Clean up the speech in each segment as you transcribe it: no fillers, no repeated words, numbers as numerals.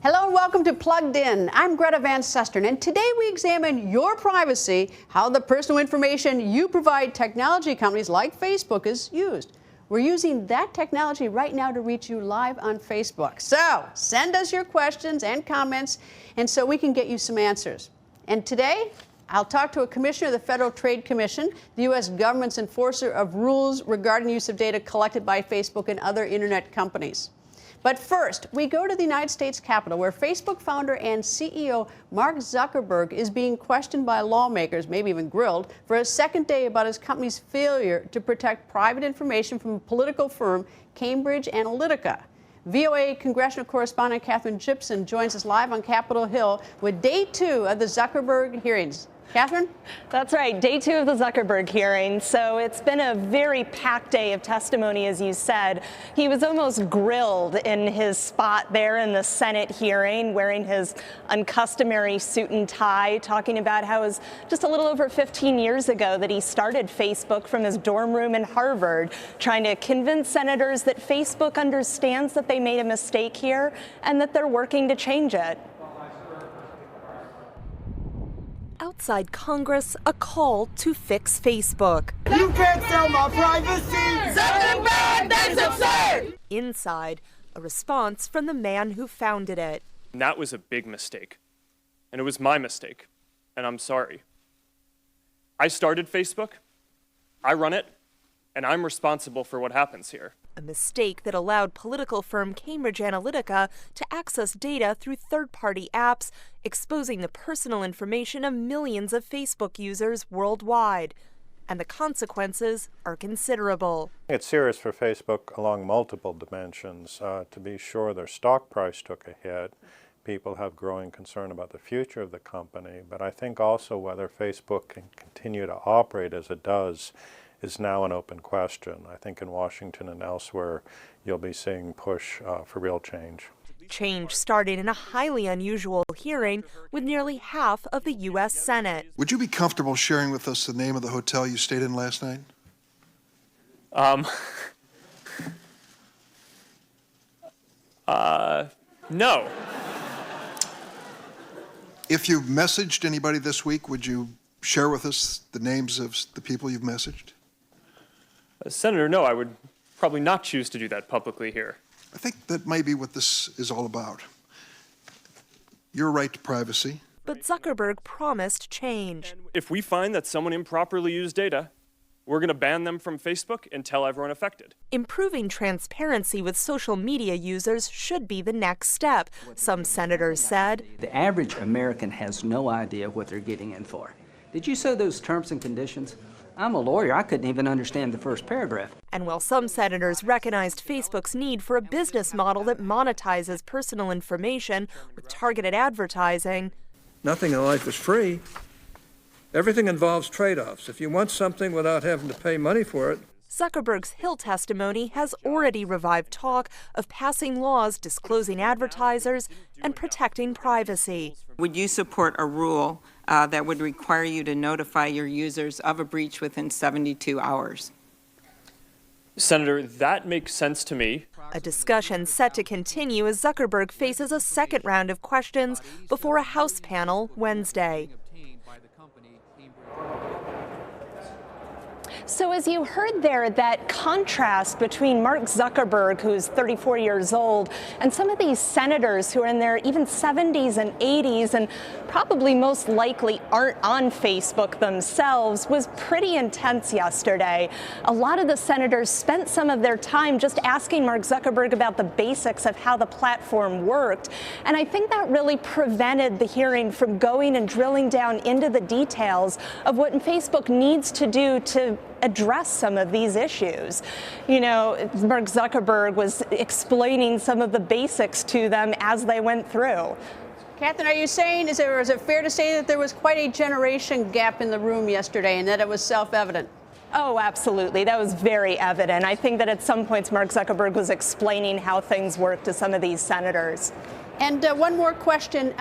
Hello and welcome to Plugged In. I'm Greta Van Susteren, and today we examine your privacy, how the personal information you provide technology companies like Facebook is used. We're using that technology right now to reach you live on Facebook. So send us your questions and comments, and so we can get you some answers. And today, I'll talk to a commissioner of the Federal Trade Commission, the U.S. government's enforcer of rules regarding use of data collected by Facebook and other internet companies. But first, we go to the United States Capitol, where Facebook founder and CEO Mark Zuckerberg is being questioned by lawmakers, maybe even grilled, for a second day about his company's failure to protect private information from political firm Cambridge Analytica. VOA congressional correspondent Catherine Gibson joins us live on Capitol Hill with day 2 of the Zuckerberg hearings. Catherine? That's right, day 2 of the Zuckerberg hearing. So it's been a very packed day of testimony, as you said. He was almost grilled in his spot there in the Senate hearing, wearing his uncustomary suit and tie, talking about how it was just a little over 15 years ago that he started Facebook from his dorm room in Harvard, trying to convince senators that Facebook understands that they made a mistake here and that they're working to change it. Outside Congress, a call to fix Facebook. You can't sell my privacy! Zuckerberg, that's absurd! Inside, a response from the man who founded it. And that was a big mistake. And it was my mistake. And I'm sorry. I started Facebook, I run it, and I'm responsible for what happens here. A mistake that allowed political firm Cambridge Analytica to access data through third-party apps, exposing the personal information of millions of Facebook users worldwide. And the consequences are considerable. It's serious for Facebook along multiple dimensions. To be sure, their stock price took a hit. People have growing concern about the future of the company. But I think also whether Facebook can continue to operate as it does is now an open question. I think in Washington and elsewhere, you'll be seeing push for real change. Change started in a highly unusual hearing with nearly half of the U.S. Senate. Would you be comfortable sharing with us the name of the hotel you stayed in last night? No. If you've messaged anybody this week, would you share with us the names of the people you've messaged? Senator, no, I would probably not choose to do that publicly here. I think that may be what this is all about. Your right to privacy. But Zuckerberg promised change. If we find that someone improperly used data, we're going to ban them from Facebook and tell everyone affected. Improving transparency with social media users should be the next step, some senators said. The average American has no idea what they're getting in for. Did you say those terms and conditions? I'm a lawyer. I couldn't even understand the first paragraph. And while some senators recognized Facebook's need for a business model that monetizes personal information with targeted advertising, nothing in life is free. Everything involves trade-offs. If you want something without having to pay money for it. Zuckerberg's Hill testimony has already revived talk of passing laws disclosing advertisers and protecting privacy. Would you support a rule that would require you to notify your users of a breach within 72 hours? Senator, that makes sense to me. A discussion set to continue as Zuckerberg faces a second round of questions before a House panel Wednesday. So as you heard there, that contrast between Mark Zuckerberg, who's 34 years old, and some of these senators who are in their even 70s and 80s and probably most likely aren't on Facebook themselves was pretty intense yesterday. A lot of the senators spent some of their time just asking Mark Zuckerberg about the basics of how the platform worked. And I think that really prevented the hearing from going and drilling down into the details of what Facebook needs to do to address some of these issues. You know, Mark Zuckerberg was explaining some of the basics to them as they went through. Catherine, are you saying, is it fair to say that there was quite a generation gap in the room yesterday and that it was self-evident? Oh, absolutely. That was very evident. I think that at some points Mark Zuckerberg was explaining how things work to some of these senators. And one more question.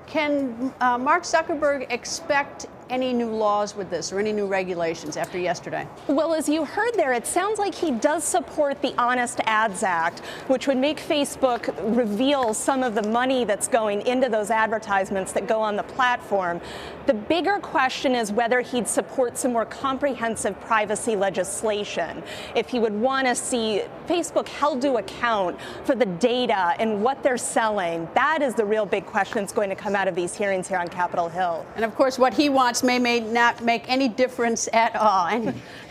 Can Mark Zuckerberg expect any new laws with this or any new regulations after yesterday? Well, as you heard there, it sounds like he does support the Honest Ads Act, which would make Facebook reveal some of the money that's going into those advertisements that go on the platform. The bigger question is whether he'd support some more comprehensive privacy legislation. If he would want to see Facebook held to account for the data and what they're selling. That is the real big question that's going to come out of these hearings here on Capitol Hill. And of course, what he wants may not make any difference at all.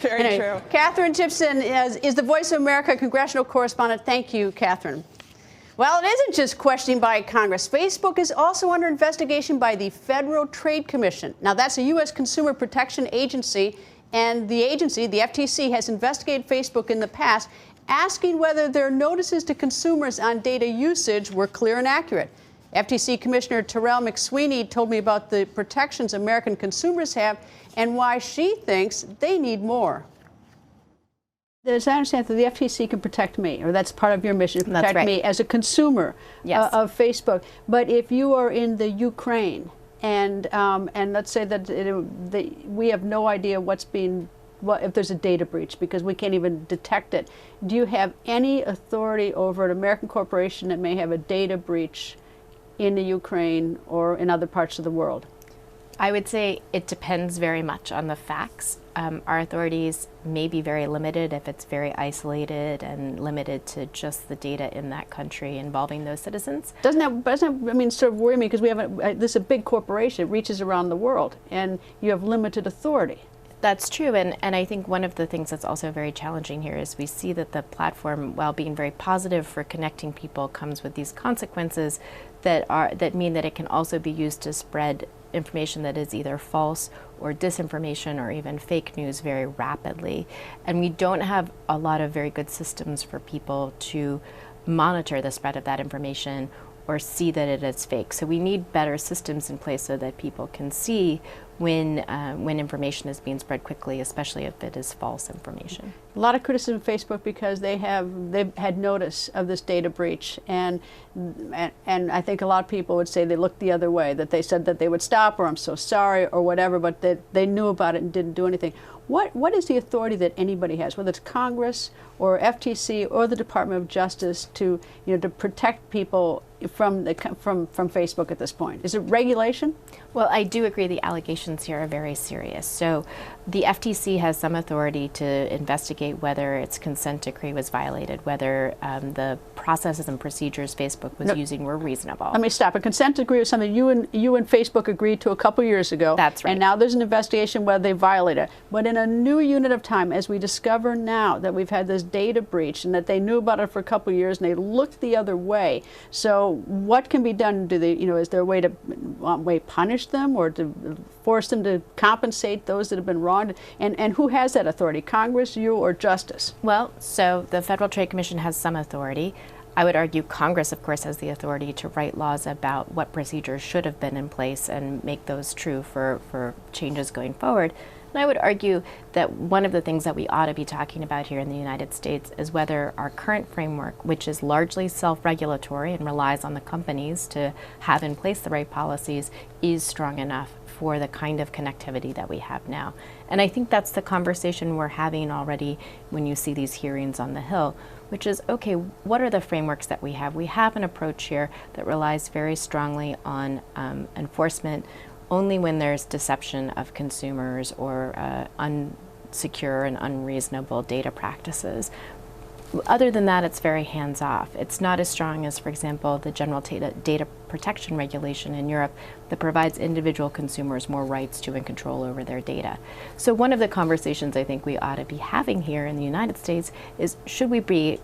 Very true. Catherine Gibson is the Voice of America congressional correspondent. Thank you, Catherine. Well, it isn't just questioning by Congress. Facebook is also under investigation by the Federal Trade Commission. Now, that's a U.S. consumer protection agency, and the agency, the FTC, has investigated Facebook in the past, asking whether their notices to consumers on data usage were clear and accurate. FTC Commissioner Terrell McSweeney told me about the protections American consumers have and why she thinks they need more. As I understand that the FTC can protect me, or that's part of your mission, to protect me as a consumer of Facebook. But if you are in the Ukraine, and let's say that we have no idea if there's a data breach because we can't even detect it, do you have any authority over an American corporation that may have a data breach in the Ukraine or in other parts of the world? I would say it depends very much on the facts. Our authorities may be very limited if it's very isolated and limited to just the data in that country involving those citizens. Doesn't that sort of worry me, because we have this is a big corporation, it reaches around the world, and you have limited authority. That's true, and I think one of the things that's also very challenging here is we see that the platform, while being very positive for connecting people, comes with these consequences that mean that it can also be used to spread information that is either false or disinformation or even fake news very rapidly. And we don't have a lot of very good systems for people to monitor the spread of that information or see that it is fake. So we need better systems in place so that people can see when information is being spread quickly, especially if it is false information. A lot of criticism of Facebook because they've had notice of this data breach, and I think a lot of people would say they looked the other way, that they said that they would stop, or I'm so sorry, or whatever, but that they knew about it and didn't do anything. What is the authority that anybody has, whether it's Congress or FTC or the Department of Justice, to protect people from Facebook at this point? Is it regulation? Well, I do agree the allegations here are very serious. So the FTC has some authority to investigate whether its consent decree was violated, whether the processes and procedures Facebook was using were reasonable. Let me stop. A consent decree was something you and Facebook agreed to a couple years ago. That's right. And now there's an investigation whether they violated it. But in a new unit of time, as we discover now that we've had this data breach and that they knew about it for a couple of years and they looked the other way. So what can be done? Do they, is there a way to punish them or to force them to compensate those that have been wronged? And who has that authority? Congress, you, or Justice? Well, so the Federal Trade Commission has some authority. I would argue Congress, of course, has the authority to write laws about what procedures should have been in place and make those true for changes going forward. And I would argue that one of the things that we ought to be talking about here in the United States is whether our current framework, which is largely self-regulatory and relies on the companies to have in place the right policies, is strong enough for the kind of connectivity that we have now. And I think that's the conversation we're having already when you see these hearings on the Hill, which is, okay, what are the frameworks that we have? We have an approach here that relies very strongly on enforcement only when there's deception of consumers or unsecure and unreasonable data practices. Other than that, it's very hands-off. It's not as strong as, for example, the general data protection regulation in Europe that provides individual consumers more rights to and control over their data. So one of the conversations I think we ought to be having here in the United States is, should we be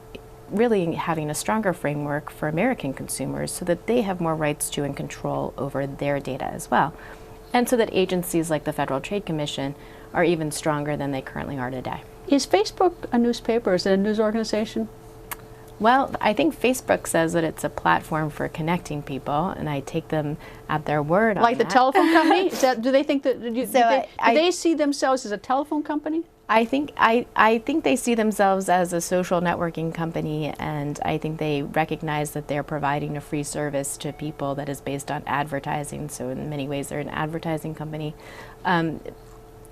really having a stronger framework for American consumers so that they have more rights to and control over their data as well, and so that agencies like the Federal Trade Commission are even stronger than they currently are today. Is Facebook a newspaper? Is it a news organization? Well, I think Facebook says that it's a platform for connecting people, and I take them at their word on like that. The telephone company? Do they think that? Do they see themselves as a telephone company? I think they see themselves as a social networking company, and I think they recognize that they're providing a free service to people that is based on advertising. So in many ways, they're an advertising company.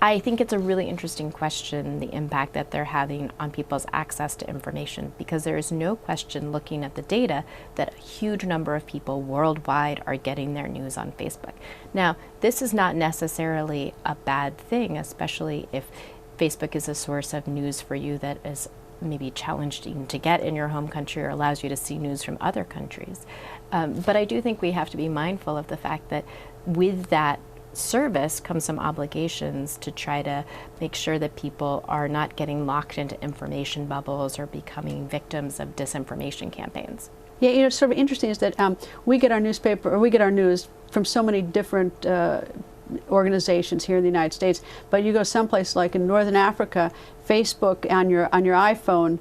I think it's a really interesting question, the impact that they're having on people's access to information, because there is no question, looking at the data, that a huge number of people worldwide are getting their news on Facebook. Now, this is not necessarily a bad thing, especially if Facebook is a source of news for you that is maybe challenging to get in your home country or allows you to see news from other countries. But I do think we have to be mindful of the fact that with that service comes some obligations to try to make sure that people are not getting locked into information bubbles or becoming victims of disinformation campaigns. Yeah, you know, it's sort of interesting is that we get our newspaper, or we get our news from so many different organizations here in the United States, but you go someplace like in Northern Africa, Facebook on your iPhone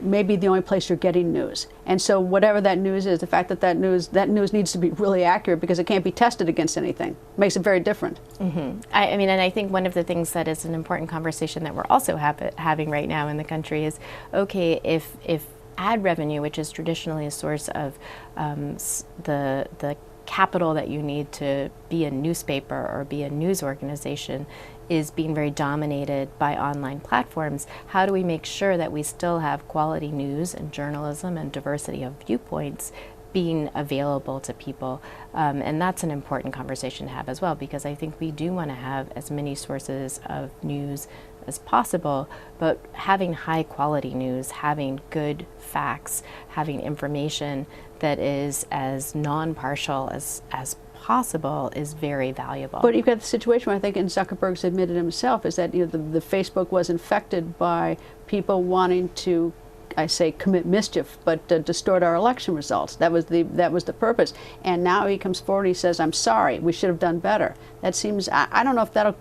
may be the only place you're getting news. And so whatever that news is, the fact that that news needs to be really accurate because it can't be tested against anything makes it very different. Mm-hmm. I mean, and I think one of the things that is an important conversation that we're also having right now in the country is, okay, if ad revenue, which is traditionally a source of the capital that you need to be a newspaper or be a news organization, is being very dominated by online platforms, how do we make sure that we still have quality news and journalism and diversity of viewpoints being available to people? And that's an important conversation to have as well, because I think we do want to have as many sources of news as possible, but having high quality news, having good facts, having information that is as non-partial as possible is very valuable. But you've got the situation where I think, and Zuckerberg's admitted himself, is that, you know, the Facebook was infected by people wanting to, I say, commit mischief, but distort our election results. That was the purpose. And now he comes forward and he says, "I'm sorry, we should have done better." That seems, I don't know if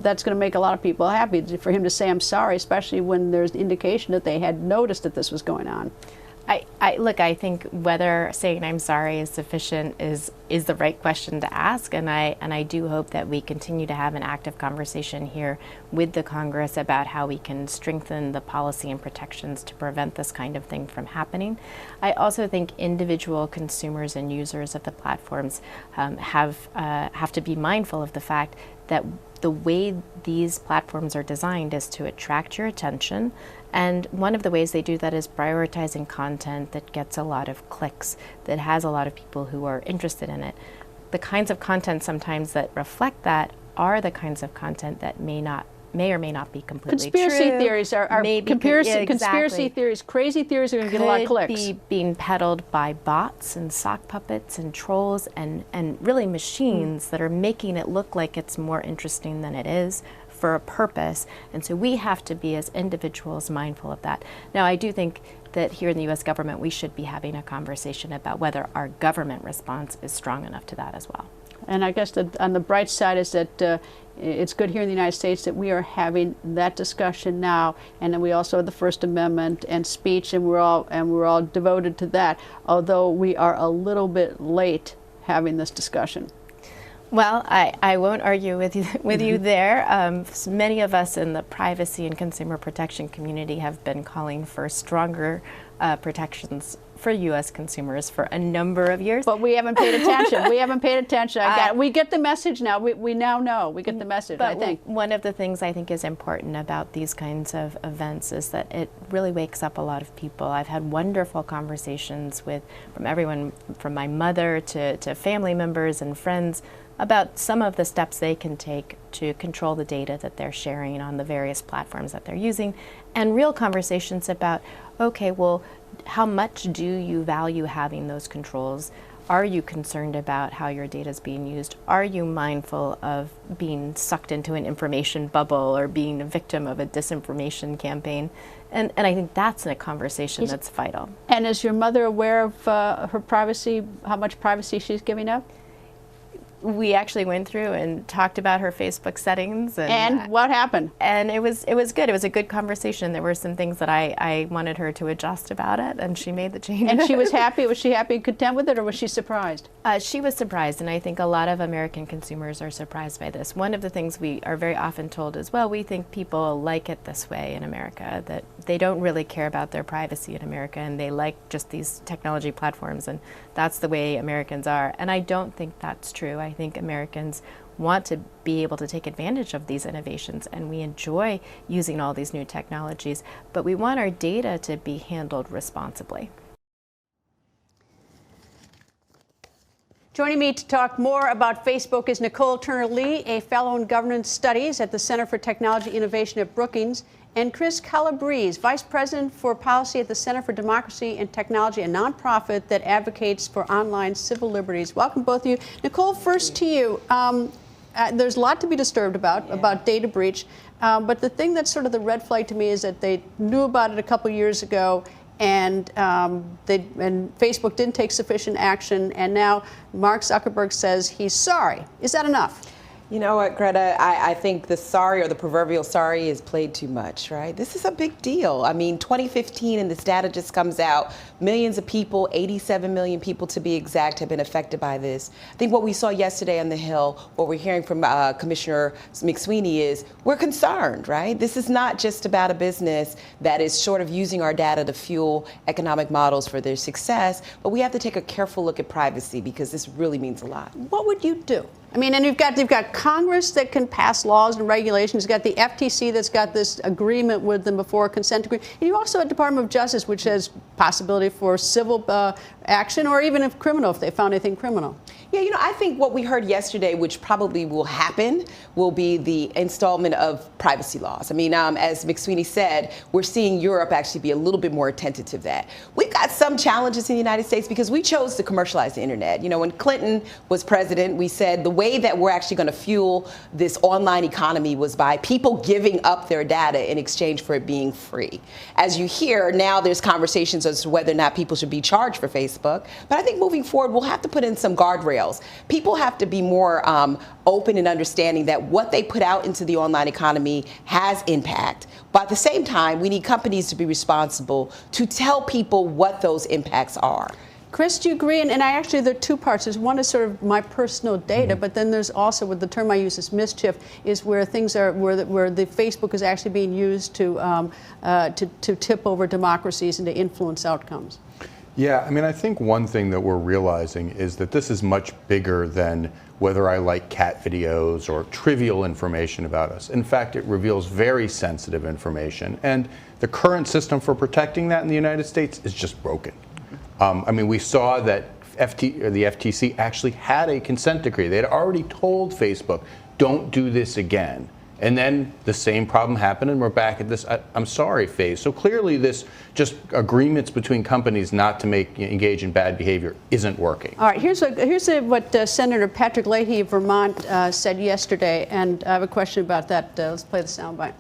that's going to make a lot of people happy for him to say, "I'm sorry," especially when there's indication that they had noticed that this was going on. Look, I think whether saying "I'm sorry" is sufficient is the right question to ask, and I do hope that we continue to have an active conversation here with the Congress about how we can strengthen the policy and protections to prevent this kind of thing from happening. I also think individual consumers and users of the platforms have to be mindful of the fact that the way these platforms are designed is to attract your attention, and one of the ways they do that is prioritizing content that gets a lot of clicks, that has a lot of people who are interested in it. The kinds of content sometimes that reflect that are the kinds of content that may or may not be completely true. Conspiracy theories are conspiracy theories, crazy theories are going to get a lot of clicks. Could be being peddled by bots and sock puppets and trolls and really machines that are making it look like it's more interesting than it is for a purpose. And so we have to be, as individuals, mindful of that. Now, I do think that here in the U.S. government, we should be having a conversation about whether our government response is strong enough to that as well. And I guess that on the bright side is that it's good here in the United States that we are having that discussion now, and then we also have the First Amendment and speech, and we're all devoted to that. Although we are a little bit late having this discussion. Well, I won't argue with you there. Many of us in the privacy and consumer protection community have been calling for stronger protections for U.S. consumers for a number of years. But we haven't paid attention. We haven't paid attention. We get the message now. We now know. We get the message, but I think. One of the things I think is important about these kinds of events is that it really wakes up a lot of people. I've had wonderful conversations from everyone from my mother to family members and friends about some of the steps they can take to control the data that they're sharing on the various platforms that they're using, and real conversations about, okay, well, how much do you value having those controls? Are you concerned about how your data is being used? Are you mindful of being sucked into an information bubble or being a victim of a disinformation campaign? And I think that's a conversation that's vital. And is your mother aware of her privacy, how much privacy she's giving up? We actually went through and talked about her Facebook settings. And what happened? And it was good. It was a good conversation. There were some things that I wanted her to adjust about it, and she made the changes. And she was happy? Was she happy and content with it, or was she surprised? She was surprised, and I think a lot of American consumers are surprised by this. One of the things we are very often told is, well, we think people like it this way in America, that they don't really care about their privacy in America, and they like just these technology platforms, and that's the way Americans are. And I don't think that's true. I think Americans want to be able to take advantage of these innovations, and we enjoy using all these new technologies, but we want our data to be handled responsibly. Joining me to talk more about Facebook is Nicole Turner-Lee, a fellow in governance studies at the Center for Technology Innovation at Brookings, and Chris Calabrese, Vice President for Policy at the Center for Democracy and Technology, a nonprofit that advocates for online civil liberties. Welcome, both of you. Nicole, first to you. There's a lot to be disturbed about data breach, but the thing that's sort of the red flag to me is that they knew about it a couple years ago, and Facebook didn't take sufficient action, and now Mark Zuckerberg says he's sorry. Is that enough? You know what, Greta, I think the sorry, or the proverbial sorry, is played too much, right? This is a big deal. I mean, 2015, and this data just comes out, millions of people, 87 million people to be exact, have been affected by this. I think what we saw yesterday on the Hill, what we're hearing from Commissioner McSweeney is, we're concerned, right? This is not just about a business that is sort of using our data to fuel economic models for their success, but we have to take a careful look at privacy, because this really means a lot. What would you do? I mean, and you've got Congress that can pass laws and regulations. You've got the FTC that's got this agreement with them before a consent decree. And you also have Department of Justice, which has possibility for civil action, or even if criminal, if they found anything criminal. Yeah, you know, I think what we heard yesterday, which probably will happen, will be the installment of privacy laws. I mean, as McSweeney said, we're seeing Europe actually be a little bit more attentive to that. We've got some challenges in the United States because we chose to commercialize the internet. You know, when Clinton was president, we said the way that we're actually going to fuel this online economy was by people giving up their data in exchange for it being free. As you hear, now there's conversations as to whether or not people should be charged for Facebook. But I think moving forward, we'll have to put in some guardrails. People have to be more open and understanding that what they put out into the online economy has impact. But at the same time, we need companies to be responsible to tell people what those impacts are. Chris, do you agree? And actually, there are two parts. There's one is sort of my personal data, but then there's also, with the term I use is mischief, is where things are, where the Facebook is actually being used to tip over democracies and to influence outcomes. Yeah, I mean, I think one thing that we're realizing is that this is much bigger than whether I like cat videos or trivial information about us. In fact, it reveals very sensitive information, and the current system for protecting that in the United States is just broken. I mean, we saw that the FTC actually had a consent decree. They had already told Facebook, don't do this again. And then the same problem happened, and we're back at this I'm sorry phase. So clearly this just agreements between companies not to engage in bad behavior isn't working. All right, here's what Senator Patrick Leahy of Vermont said yesterday, and I have a question about that. Let's play the soundbite.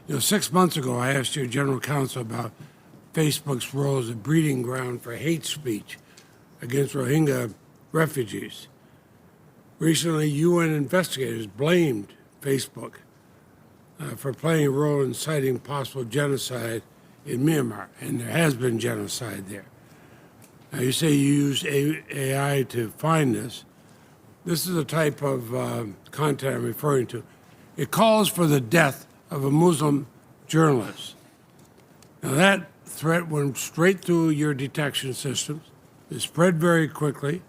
You know, 6 months ago, I asked your general counsel about Facebook's role as a breeding ground for hate speech against Rohingya refugees. Recently, UN investigators blamed Facebook for playing a role in inciting possible genocide in Myanmar, and there has been genocide there. Now, you say you use AI to find this. This is the type of content I'm referring to. It calls for the death of a Muslim journalist. Now, that threat went straight through your detection systems. It spread very quickly.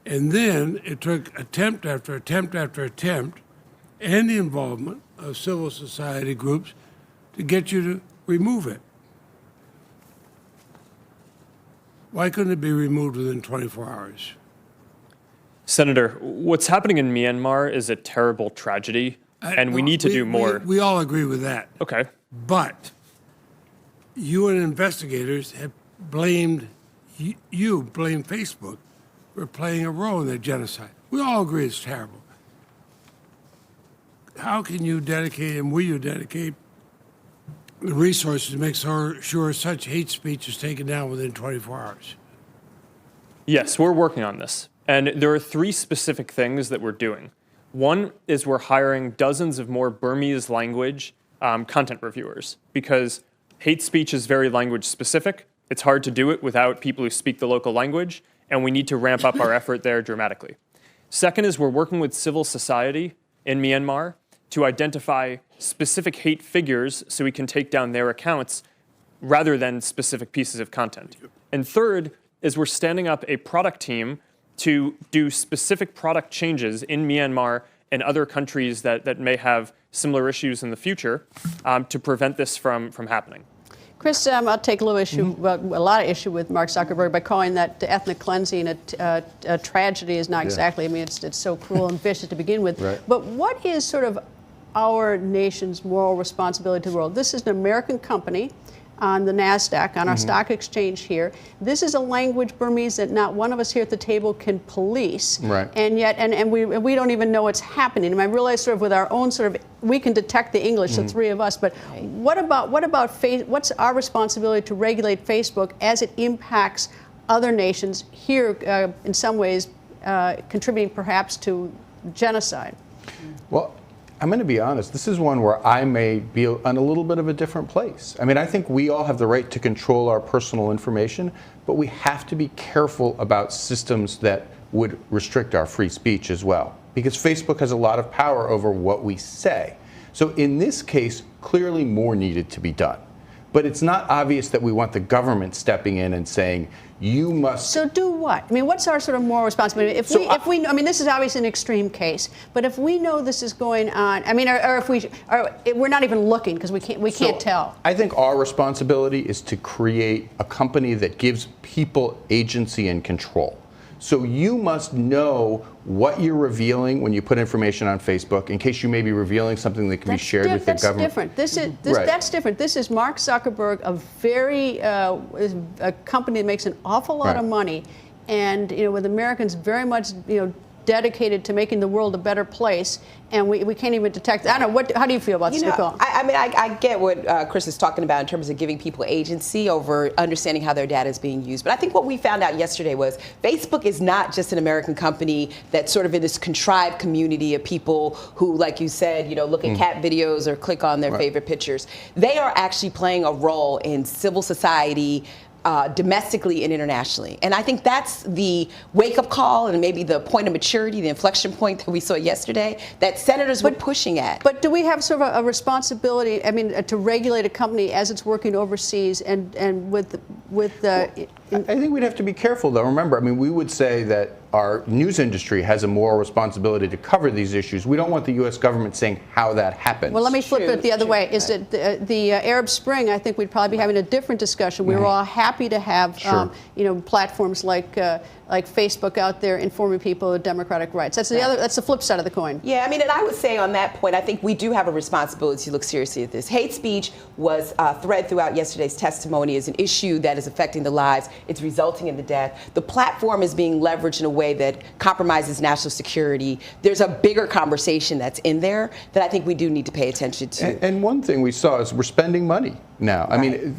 And then it took attempt after attempt after attempt, and the involvement of civil society groups to get you to remove it. Why couldn't it be removed within 24 hours? Senator, what's happening in Myanmar is a terrible tragedy, and we need to do more. We all agree with that. Okay. But UN investigators have blamed, you blame Facebook for playing a role in that genocide. We all agree it's terrible. How can you dedicate, and will you dedicate, the resources to make sure such hate speech is taken down within 24 hours? Yes, we're working on this. And there are 3 specific things that we're doing. One is we're hiring dozens of more Burmese language content reviewers, because hate speech is very language specific. It's hard to do it without people who speak the local language, and we need to ramp up our effort there dramatically. Second is we're working with civil society in Myanmar to identify specific hate figures so we can take down their accounts rather than specific pieces of content. And third is we're standing up a product team to do specific product changes in Myanmar and other countries that may have similar issues in the future to prevent this from happening. Chris, I'll take a little issue, well, a lot of issue with Mark Zuckerberg by calling that ethnic cleansing a tragedy is not exactly. I mean, it's so cruel and vicious to begin with. Right. But what is sort of our nation's moral responsibility to the world? This is an American company on the NASDAQ, on our stock exchange here. This is a language, Burmese, that not one of us here at the table can police. Right. And yet, and we don't even know what's happening. And I realize sort of with our own sort of, we can detect the English, the 3 of us, but what about what's our responsibility to regulate Facebook as it impacts other nations here, in some ways, contributing perhaps to genocide? Well, I'm going to be honest, this is one where I may be on a little bit of a different place. I mean, I think we all have the right to control our personal information, but we have to be careful about systems that would restrict our free speech as well, because Facebook has a lot of power over what we say. So in this case, clearly more needed to be done. But it's not obvious that we want the government stepping in and saying, you must. So do what? I mean, what's our sort of moral responsibility? If we, I mean, this is obviously an extreme case, but if we know this is going on, I mean, or if we're not even looking because we can't tell. I think our responsibility is to create a company that gives people agency and control. So you must know what you're revealing when you put information on Facebook, in case you may be revealing something that can be shared with the government. That's different. That's different. This is Mark Zuckerberg, a company that makes an awful lot of money, and with Americans very much dedicated to making the world a better place, and we can't even detect. I don't know. How do you feel about this, Nicole? I mean, I get what Chris is talking about in terms of giving people agency over understanding how their data is being used. But I think what we found out yesterday was Facebook is not just an American company that's sort of in this contrived community of people who, like you said, look at cat videos or click on their favorite pictures. They are actually playing a role in civil society, domestically and internationally. And I think that's the wake-up call and maybe the point of maturity, the inflection point that we saw yesterday, that senators were pushing at. But do we have sort of a responsibility, I mean, to regulate a company as it's working overseas and with I think we'd have to be careful, though. Remember, I mean, we would say that our news industry has a moral responsibility to cover these issues. We don't want the U.S. government saying how that happens. Well, let me flip it the other way. Is that the Arab Spring? I think we'd probably be having a different discussion. We were all happy to have, platforms like Facebook out there informing people of democratic rights. That's the other. That's the flip side of the coin. Yeah, I mean, and I would say on that point, I think we do have a responsibility to look seriously at this. Hate speech was thread throughout yesterday's testimony as an issue that is affecting the lives. It's resulting in the death. The platform is being leveraged in a way that compromises national security. There's a bigger conversation that's in there that I think we do need to pay attention to. And one thing we saw is we're spending money now. I mean,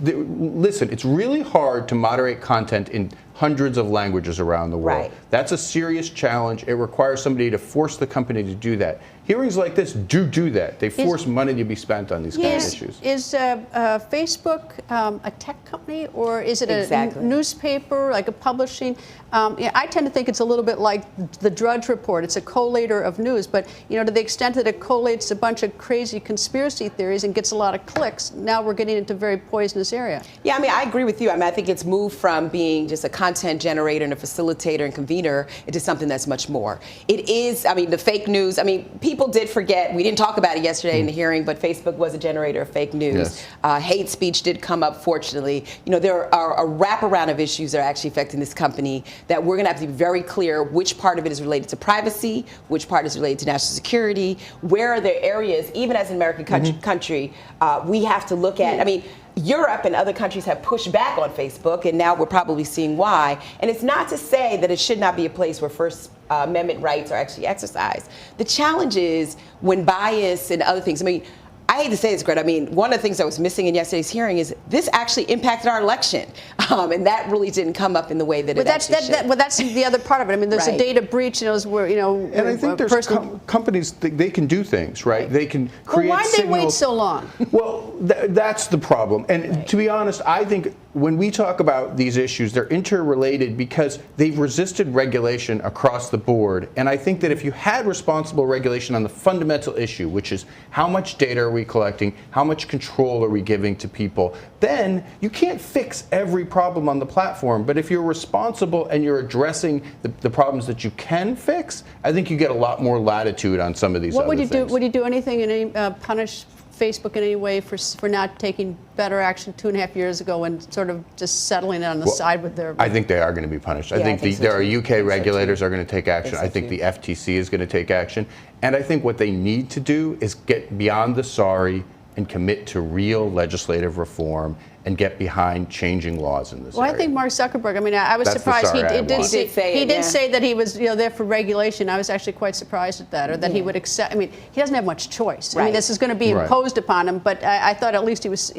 listen, it's really hard to moderate content in hundreds of languages around the world. That's a serious challenge. It requires somebody to force the company to do that. Hearings like this do that. They force money to be spent on these kind of issues. Is Facebook a tech company, or is it a newspaper, like a publishing? I tend to think it's a little bit like the Drudge Report. It's a collator of news, but to the extent that it collates a bunch of crazy conspiracy theories and gets a lot of clicks, now we're getting into a very poisonous area. Yeah, I mean, I agree with you. I mean, I think it's moved from being just a content generator and a facilitator and convener into something that's much more. It is, I mean, the fake news, I mean, people did forget, we didn't talk about it yesterday in the hearing, but Facebook was a generator of fake news. Hate speech did come up, fortunately. There are a wraparound of issues that are actually affecting this company that we're going to have to be very clear which part of it is related to privacy, which part is related to national security, where are there areas, even as an American country, we have to look at. I mean, Europe and other countries have pushed back on Facebook, and now we're probably seeing why. And it's not to say that it should not be a place where First Amendment rights are actually exercised. The challenge is when bias and other things, I mean, I hate to say this, Greta. I mean, one of the things that was missing in yesterday's hearing is this actually impacted our election, and that really didn't come up in the way that it actually should. Well, that's the other part of it. I mean, there's a data breach, and I think there's companies they can do things, right? They can create. Well, why'd they wait so long? Well, that's the problem. And to be honest, I think when we talk about these issues, they're interrelated because they've resisted regulation across the board. And I think that if you had responsible regulation on the fundamental issue, which is how much data are we collecting, how much control are we giving to people, then you can't fix every problem on the platform. But if you're responsible and you're addressing the problems that you can fix, I think you get a lot more latitude on some of these other things. What would you do anything in any punish Facebook in any way for not taking better action 2.5 years ago and sort of just settling it on the side with their... I think they are going to be punished. I think there are UK regulators are going to take action. I think the FTC is going to take action. And I think what they need to do is get beyond the sorry and commit to real legislative reform and get behind changing laws in this area. I think Mark Zuckerberg, I mean, I was surprised he did say that he was there for regulation. I was actually quite surprised at that, or that he would accept. I mean, he doesn't have much choice. I mean, this is going to be imposed upon him, but I thought at least he was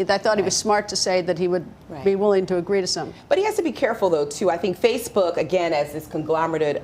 smart to say that he would be willing to agree to something. But he has to be careful, though, too. I think Facebook, again, as this conglomerate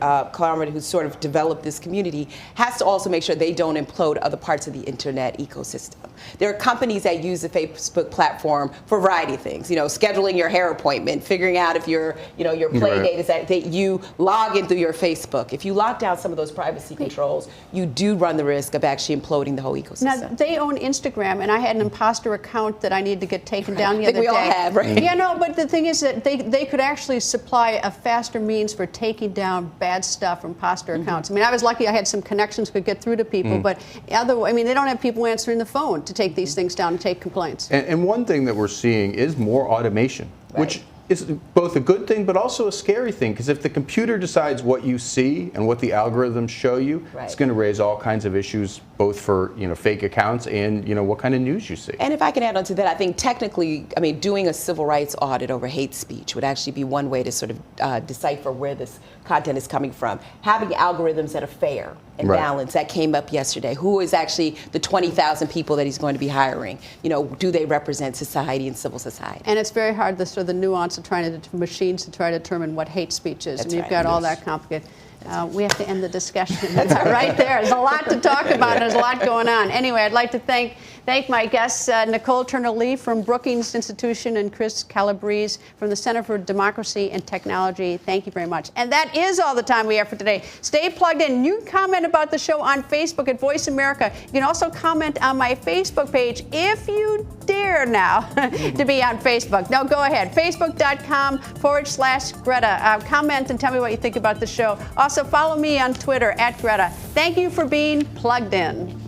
who's sort of developed this community, has to also make sure they don't implode other parts of the internet ecosystem. There are companies that use the Facebook platform for a variety of things, scheduling your hair appointment, figuring out if your play date is that you log in through your Facebook. If you lock down some of those privacy controls, you do run the risk of actually imploding the whole ecosystem. Now, they own Instagram, and I had an imposter account that I needed to get taken down the other day. We all have, right? Yeah, no, but the thing is that they could actually supply a faster means for taking down bad stuff from imposter accounts. I mean, I was lucky I had some connections could get through to people, but they don't have people answering the phone to take these things down and take complaints. And one thing that we're seeing is more automation, which is both a good thing but also a scary thing, because if the computer decides what you see and what the algorithms show you, it's going to raise all kinds of issues, both for fake accounts and what kind of news you see. And if I can add on to that, I think technically, doing a civil rights audit over hate speech would actually be one way to sort of decipher where this content is coming from. Having algorithms that are fair and balanced, that came up yesterday. Who is actually the 20,000 people that he's going to be hiring? Do they represent society and civil society? And it's very hard, the nuance of trying to machines to try to determine what hate speech is. And you've got all that complicated. We have to end the discussion right there. There's a lot to talk about. There's a lot going on. Anyway, I'd like to thank my guests, Nicole Turner-Lee from Brookings Institution and Chris Calabrese from the Center for Democracy and Technology. Thank you very much. And that is all the time we have for today. Stay plugged in. You can comment about the show on Facebook at Voice America. You can also comment on my Facebook page if you dare now to be on Facebook. Now go ahead. Facebook.com/Greta. Comment and tell me what you think about the show. Also, follow me on Twitter @Greta. Thank you for being plugged in.